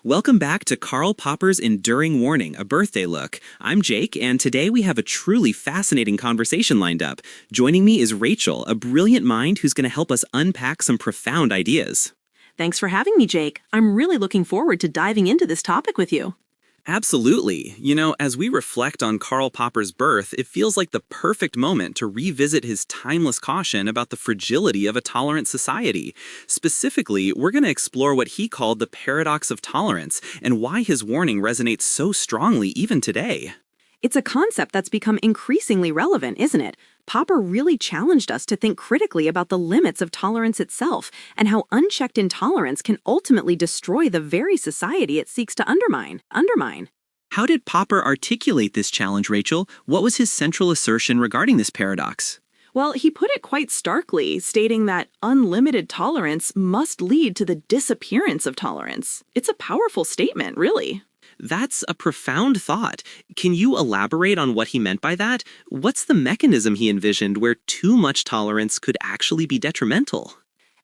Welcome back to Karl Popper's Enduring Warning, a birthday look. I'm Jake, and today we have a truly fascinating conversation lined up. Joining me is Rachel, a brilliant mind who's going to help us unpack some profound ideas. Thanks for having me, Jake. I'm really looking forward to diving into this topic with you. Absolutely. As we reflect on Karl Popper's birth, it feels like the perfect moment to revisit his timeless caution about the fragility of a tolerant society. Specifically, we're going to explore what he called the paradox of tolerance and why his warning resonates so strongly even today. It's a concept that's become increasingly relevant, isn't it? Popper really challenged us to think critically about the limits of tolerance itself and how unchecked intolerance can ultimately destroy the very society it seeks to undermine. How did Popper articulate this challenge, Rachel? What was his central assertion regarding this paradox? Well, he put it quite starkly, stating that unlimited tolerance must lead to the disappearance of tolerance. It's a powerful statement, really. That's a profound thought. Can you elaborate on what he meant by that? What's the mechanism he envisioned where too much tolerance could actually be detrimental?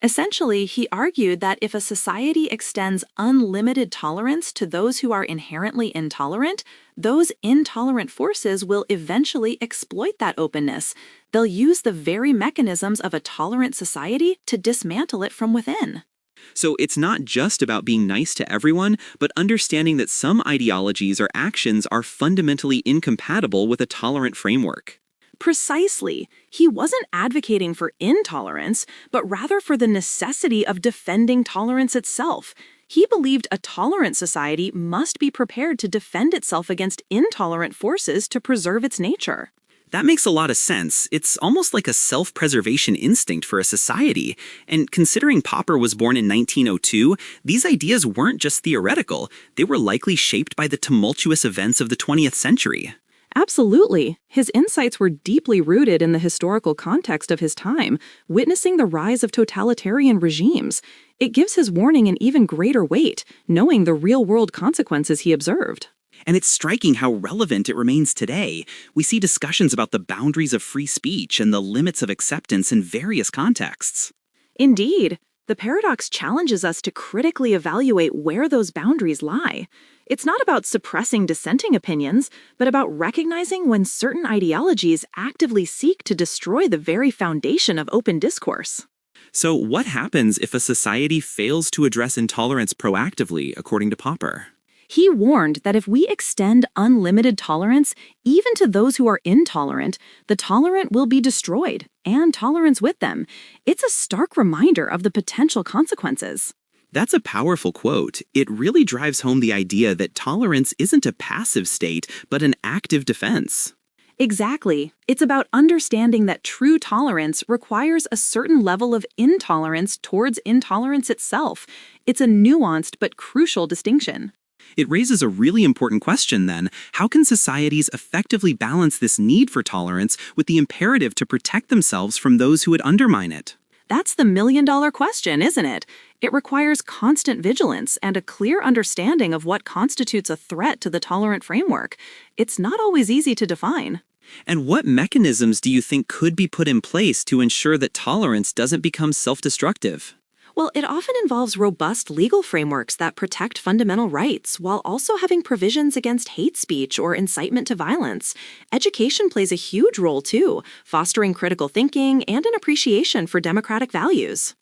Essentially, he argued that if a society extends unlimited tolerance to those who are inherently intolerant, those intolerant forces will eventually exploit that openness. They'll use the very mechanisms of a tolerant society to dismantle it from within. So it's not just about being nice to everyone, but understanding that some ideologies or actions are fundamentally incompatible with a tolerant framework. Precisely. He wasn't advocating for intolerance, but rather for the necessity of defending tolerance itself. He believed a tolerant society must be prepared to defend itself against intolerant forces to preserve its nature. That makes a lot of sense. It's almost like a self-preservation instinct for a society. And considering Popper was born in 1902, these ideas weren't just theoretical. They were likely shaped by the tumultuous events of the 20th century. Absolutely. His insights were deeply rooted in the historical context of his time, witnessing the rise of totalitarian regimes. It gives his warning an even greater weight, knowing the real-world consequences he observed. And it's striking how relevant it remains today. We see discussions about the boundaries of free speech and the limits of acceptance in various contexts. Indeed, the paradox challenges us to critically evaluate where those boundaries lie. It's not about suppressing dissenting opinions, but about recognizing when certain ideologies actively seek to destroy the very foundation of open discourse. So what happens if a society fails to address intolerance proactively, according to Popper? He warned that if we extend unlimited tolerance, even to those who are intolerant, the tolerant will be destroyed, and tolerance with them. It's a stark reminder of the potential consequences. That's a powerful quote. It really drives home the idea that tolerance isn't a passive state, but an active defense. Exactly. It's about understanding that true tolerance requires a certain level of intolerance towards intolerance itself. It's a nuanced but crucial distinction. It raises a really important question then. How can societies effectively balance this need for tolerance with the imperative to protect themselves from those who would undermine it? That's the million-dollar question, isn't it? It requires constant vigilance and a clear understanding of what constitutes a threat to the tolerant framework. It's not always easy to define. And what mechanisms do you think could be put in place to ensure that tolerance doesn't become self-destructive? Well, it often involves robust legal frameworks that protect fundamental rights while also having provisions against hate speech or incitement to violence. Education plays a huge role, too, fostering critical thinking and an appreciation for democratic values.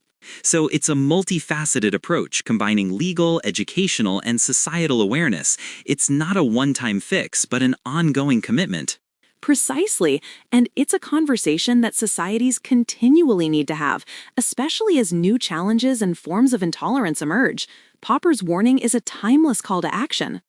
So it's a multifaceted approach, combining legal, educational, and societal awareness. It's not a one-time fix, but an ongoing commitment. Precisely, and it's a conversation that societies continually need to have, especially as new challenges and forms of intolerance emerge. Popper's warning is a timeless call to action.